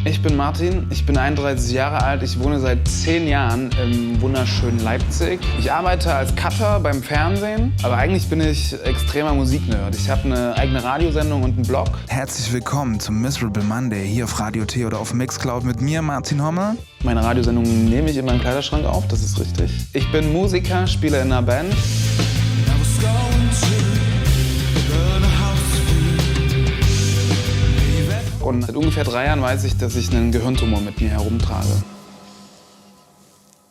Ich bin Martin, ich bin 31 Jahre alt, ich wohne seit 10 Jahren im wunderschönen Leipzig. Ich arbeite als Cutter beim Fernsehen, aber eigentlich bin ich extremer Musiknerd. Ich habe eine eigene Radiosendung und einen Blog. Herzlich willkommen zum Miserable Monday hier auf Radio T oder auf Mixcloud mit mir, Martin Hommel. Meine Radiosendung nehme ich in meinem Kleiderschrank auf, das ist richtig. Ich bin Musiker, spiele in einer Band. Und seit ungefähr 3 Jahren weiß ich, dass ich einen Gehirntumor mit mir herumtrage.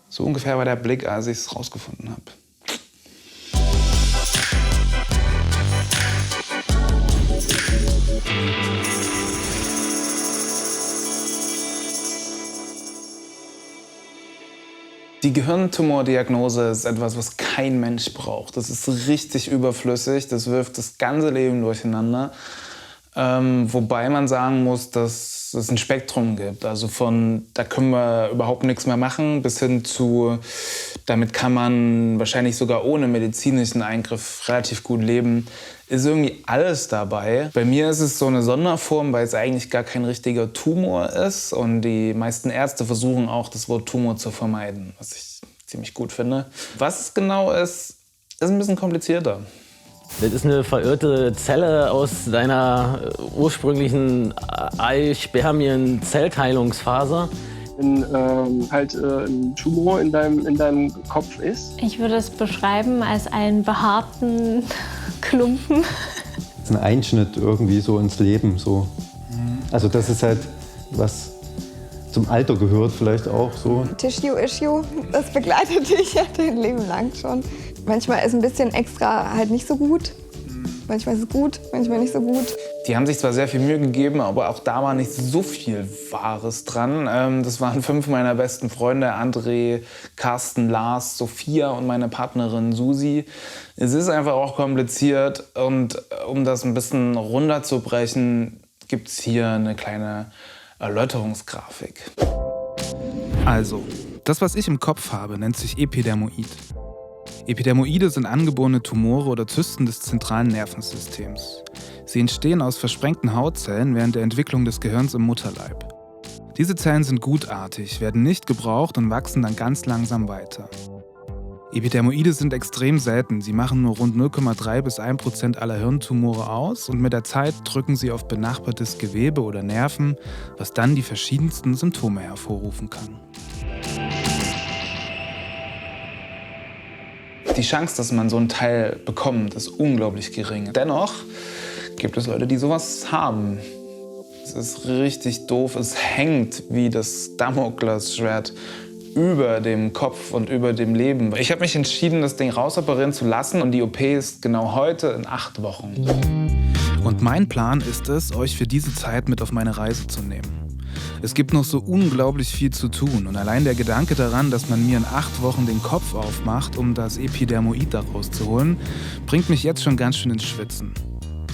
So ungefähr war der Blick, als ich es rausgefunden habe. Die Gehirntumordiagnose ist etwas, was kein Mensch braucht. Das ist richtig überflüssig, das wirft das ganze Leben durcheinander. Wobei man sagen muss, dass es ein Spektrum gibt. Also von, da können wir überhaupt nichts mehr machen, bis hin zu, damit kann man wahrscheinlich sogar ohne medizinischen Eingriff relativ gut leben. Ist irgendwie alles dabei. Bei mir ist es so eine Sonderform, weil es eigentlich gar kein richtiger Tumor ist. Und die meisten Ärzte versuchen auch, das Wort Tumor zu vermeiden, was ich ziemlich gut finde. Was es genau ist ein bisschen komplizierter. Das ist eine verirrte Zelle aus deiner ursprünglichen Ei-Spermien-Zellteilungsphase. Wenn ein Tumor in deinem Kopf ist. Ich würde es beschreiben als einen behaarten Klumpen. Das ist ein Einschnitt irgendwie so ins Leben. So. Also das ist halt was zum Alter gehört vielleicht auch so. Tissue-Issue, das begleitet dich ja dein Leben lang schon. Manchmal ist ein bisschen extra halt nicht so gut. Manchmal ist es gut, manchmal nicht so gut. Die haben sich zwar sehr viel Mühe gegeben, aber auch da war nicht so viel Wahres dran. Das waren 5 meiner besten Freunde, André, Carsten, Lars, Sophia und meine Partnerin Susi. Es ist einfach auch kompliziert und um das ein bisschen runterzubrechen, gibt es hier eine kleine Erläuterungsgrafik. Also, das, was ich im Kopf habe, nennt sich Epidermoid. Epidermoide sind angeborene Tumore oder Zysten des zentralen Nervensystems. Sie entstehen aus versprengten Hautzellen während der Entwicklung des Gehirns im Mutterleib. Diese Zellen sind gutartig, werden nicht gebraucht und wachsen dann ganz langsam weiter. Epidermoide sind extrem selten, sie machen nur rund 0,3 bis 1% aller Hirntumore aus und mit der Zeit drücken sie auf benachbartes Gewebe oder Nerven, was dann die verschiedensten Symptome hervorrufen kann. Die Chance, dass man so einen Teil bekommt, ist unglaublich gering. Dennoch gibt es Leute, die sowas haben. Es ist richtig doof. Es hängt wie das Damoklesschwert über dem Kopf und über dem Leben. Ich habe mich entschieden, das Ding rausoperieren zu lassen und die OP ist genau heute in 8 Wochen. Und mein Plan ist es, euch für diese Zeit mit auf meine Reise zu nehmen. Es gibt noch so unglaublich viel zu tun und allein der Gedanke daran, dass man mir in 8 Wochen den Kopf aufmacht, um das Epidermoid daraus zu holen, bringt mich jetzt schon ganz schön ins Schwitzen.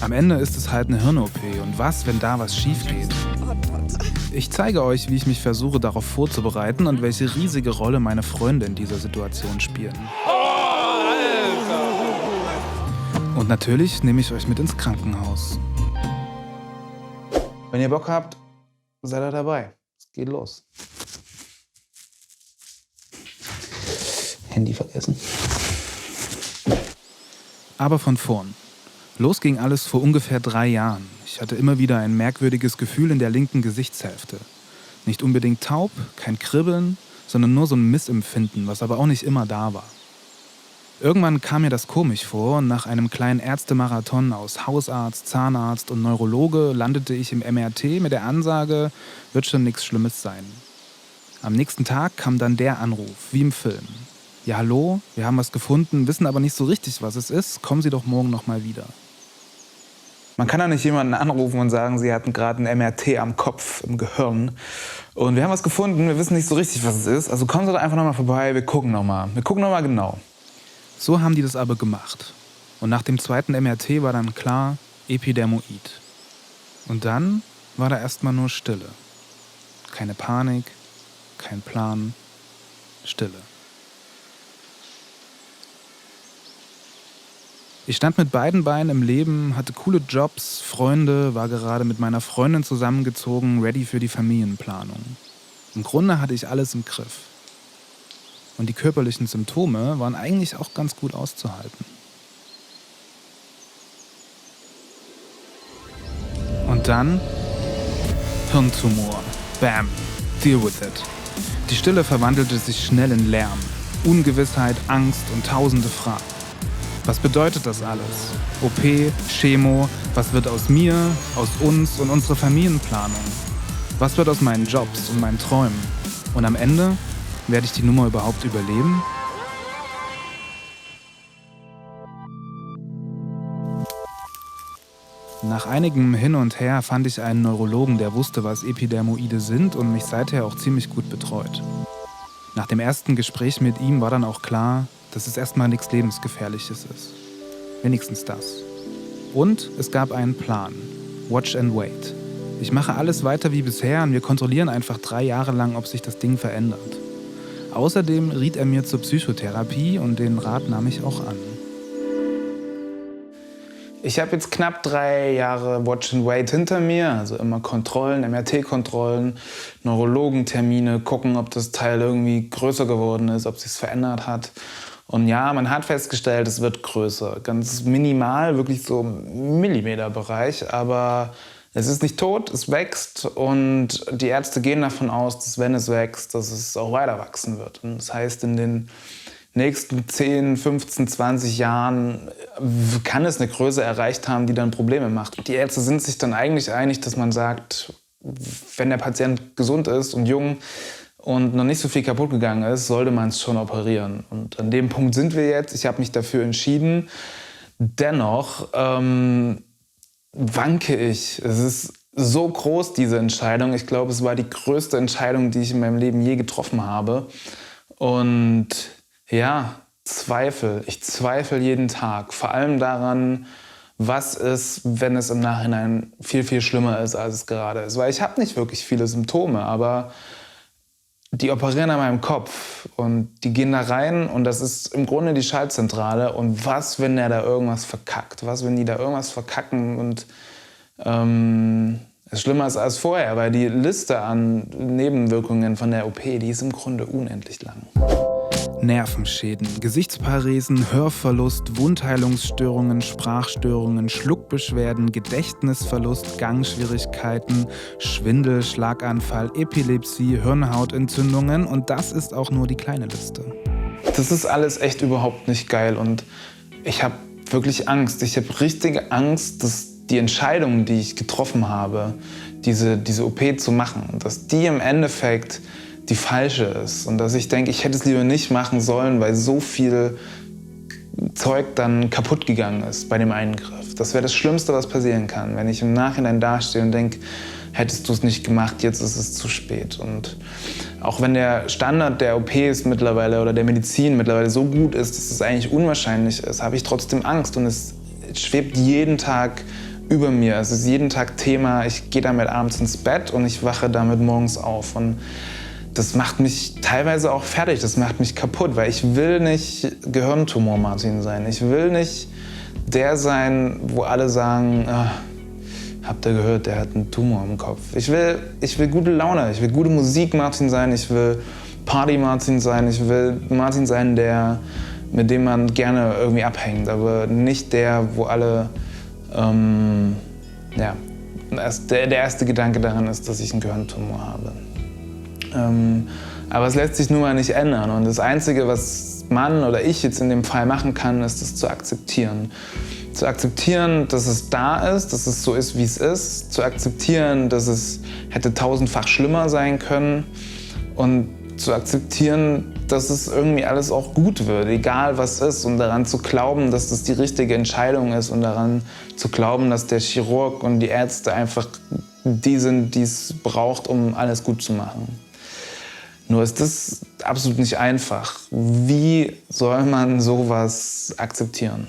Am Ende ist es halt eine Hirn-OP und was, wenn da was schief geht? Ich zeige euch, wie ich mich versuche, darauf vorzubereiten und welche riesige Rolle meine Freunde in dieser Situation spielen. Und natürlich nehme ich euch mit ins Krankenhaus. Wenn ihr Bock habt, seid ihr dabei. Es geht los. Handy vergessen. Aber von vorn. Los ging alles vor ungefähr 3 Jahren. Ich hatte immer wieder ein merkwürdiges Gefühl in der linken Gesichtshälfte. Nicht unbedingt taub, kein Kribbeln, sondern nur so ein Missempfinden, was aber auch nicht immer da war. Irgendwann kam mir das komisch vor und nach einem kleinen Ärztemarathon aus Hausarzt, Zahnarzt und Neurologe landete ich im MRT mit der Ansage, wird schon nichts Schlimmes sein. Am nächsten Tag kam dann der Anruf, wie im Film. Ja, hallo, wir haben was gefunden, wissen aber nicht so richtig, was es ist, kommen Sie doch morgen noch mal wieder. Man kann ja nicht jemanden anrufen und sagen, sie hatten gerade ein MRT am Kopf, im Gehirn. Und wir haben was gefunden, wir wissen nicht so richtig, was es ist. Also kommen Sie doch einfach noch mal vorbei, wir gucken noch mal. Wir gucken noch mal genau. So haben die das aber gemacht. Und nach dem 2. MRT war dann klar, Epidermoid. Und dann war da erstmal nur Stille. Keine Panik, kein Plan, Stille. Ich stand mit beiden Beinen im Leben, hatte coole Jobs, Freunde, war gerade mit meiner Freundin zusammengezogen, ready für die Familienplanung. Im Grunde hatte ich alles im Griff. Und die körperlichen Symptome waren eigentlich auch ganz gut auszuhalten. Und dann Hirntumor. Bam. Deal with it. Die Stille verwandelte sich schnell in Lärm. Ungewissheit, Angst und tausende Fragen. Was bedeutet das alles? OP, Chemo, was wird aus mir, aus uns und unserer Familienplanung? Was wird aus meinen Jobs und meinen Träumen? Und am Ende, werde ich die Nummer überhaupt überleben? Nach einigem Hin und Her fand ich einen Neurologen, der wusste, was Epidermoide sind und mich seither auch ziemlich gut betreut. Nach dem ersten Gespräch mit ihm war dann auch klar, dass es erstmal nichts Lebensgefährliches ist. Wenigstens das. Und es gab einen Plan. Watch and wait. Ich mache alles weiter wie bisher und wir kontrollieren einfach 3 Jahre lang, ob sich das Ding verändert. Außerdem riet er mir zur Psychotherapie und den Rat nahm ich auch an. Ich habe jetzt knapp 3 Jahre Watch and Wait hinter mir, also immer Kontrollen, MRT-Kontrollen, Neurologentermine, gucken, ob das Teil irgendwie größer geworden ist, ob es sich verändert hat. Und ja, man hat festgestellt, es wird größer, ganz minimal, wirklich so im Millimeterbereich, aber es ist nicht tot, es wächst und die Ärzte gehen davon aus, dass wenn es wächst, dass es auch weiter wachsen wird. Und das heißt, in den nächsten 10, 15, 20 Jahren kann es eine Größe erreicht haben, die dann Probleme macht. Die Ärzte sind sich dann eigentlich einig, dass man sagt, wenn der Patient gesund ist und jung und noch nicht so viel kaputt gegangen ist, sollte man es schon operieren. Und an dem Punkt sind wir jetzt. Ich habe mich dafür entschieden. Dennoch wanke ich. Es ist so groß, diese Entscheidung. Ich glaube, es war die größte Entscheidung, die ich in meinem Leben je getroffen habe. Und ja, Zweifel. Ich zweifle jeden Tag. Vor allem daran, was ist, wenn es im Nachhinein viel, viel schlimmer ist, als es gerade ist. Weil ich habe nicht wirklich viele Symptome, aber die operieren an meinem Kopf und die gehen da rein und das ist im Grunde die Schaltzentrale. Und was, wenn der da irgendwas verkackt? Was, wenn die da irgendwas verkacken und es schlimmer ist als vorher? Weil die Liste an Nebenwirkungen von der OP, die ist im Grunde unendlich lang. Nervenschäden, Gesichtsparesen, Hörverlust, Wundheilungsstörungen, Sprachstörungen, Schluckbeschwerden, Gedächtnisverlust, Gangschwierigkeiten, Schwindel, Schlaganfall, Epilepsie, Hirnhautentzündungen und das ist auch nur die kleine Liste. Das ist alles echt überhaupt nicht geil und ich habe wirklich Angst. Ich habe richtige Angst, dass die Entscheidung, die ich getroffen habe, diese OP zu machen, dass die im Endeffekt die falsche ist und dass ich denke, ich hätte es lieber nicht machen sollen, weil so viel Zeug dann kaputt gegangen ist bei dem Eingriff. Das wäre das Schlimmste, was passieren kann, wenn ich im Nachhinein dastehe und denke, hättest du es nicht gemacht, jetzt ist es zu spät. Und auch wenn der Standard der OPs mittlerweile oder der Medizin mittlerweile so gut ist, dass es eigentlich unwahrscheinlich ist, habe ich trotzdem Angst und es schwebt jeden Tag über mir. Es ist jeden Tag Thema, ich gehe damit abends ins Bett und ich wache damit morgens auf. Und das macht mich teilweise auch fertig, das macht mich kaputt, weil ich will nicht Gehirntumor-Martin sein. Ich will nicht der sein, wo alle sagen, habt ihr gehört, der hat einen Tumor im Kopf. Ich will gute Laune, ich will gute Musik-Martin sein, ich will Party-Martin sein, ich will Martin sein, mit dem man gerne irgendwie abhängt, aber nicht der, wo alle, der erste Gedanke daran ist, dass ich einen Gehirntumor habe. Aber es lässt sich nun mal nicht ändern. Und das Einzige, was man oder ich jetzt in dem Fall machen kann, ist es zu akzeptieren. Zu akzeptieren, dass es da ist, dass es so ist, wie es ist. Zu akzeptieren, dass es hätte 1000-fach schlimmer sein können. Und zu akzeptieren, dass es irgendwie alles auch gut wird, egal was ist. Und daran zu glauben, dass das die richtige Entscheidung ist. Und daran zu glauben, dass der Chirurg und die Ärzte einfach die sind, die es braucht, um alles gut zu machen. Nur ist das absolut nicht einfach. Wie soll man sowas akzeptieren?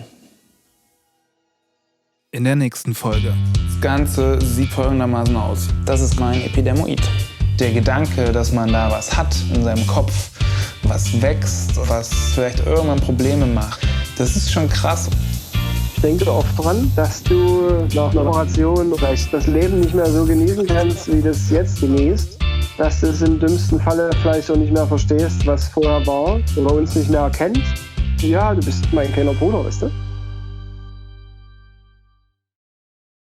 In der nächsten Folge. Das Ganze sieht folgendermaßen aus. Das ist mein Epidermoid. Der Gedanke, dass man da was hat in seinem Kopf, was wächst, was vielleicht irgendwann Probleme macht, das ist schon krass. Ich denke oft dran, dass du nach einer Operation vielleicht das Leben nicht mehr so genießen kannst, wie du es jetzt genießt. Dass du es im dümmsten Falle vielleicht auch nicht mehr verstehst, was vorher war oder uns nicht mehr erkennt. Ja, du bist mein kleiner Bruder, weißt du?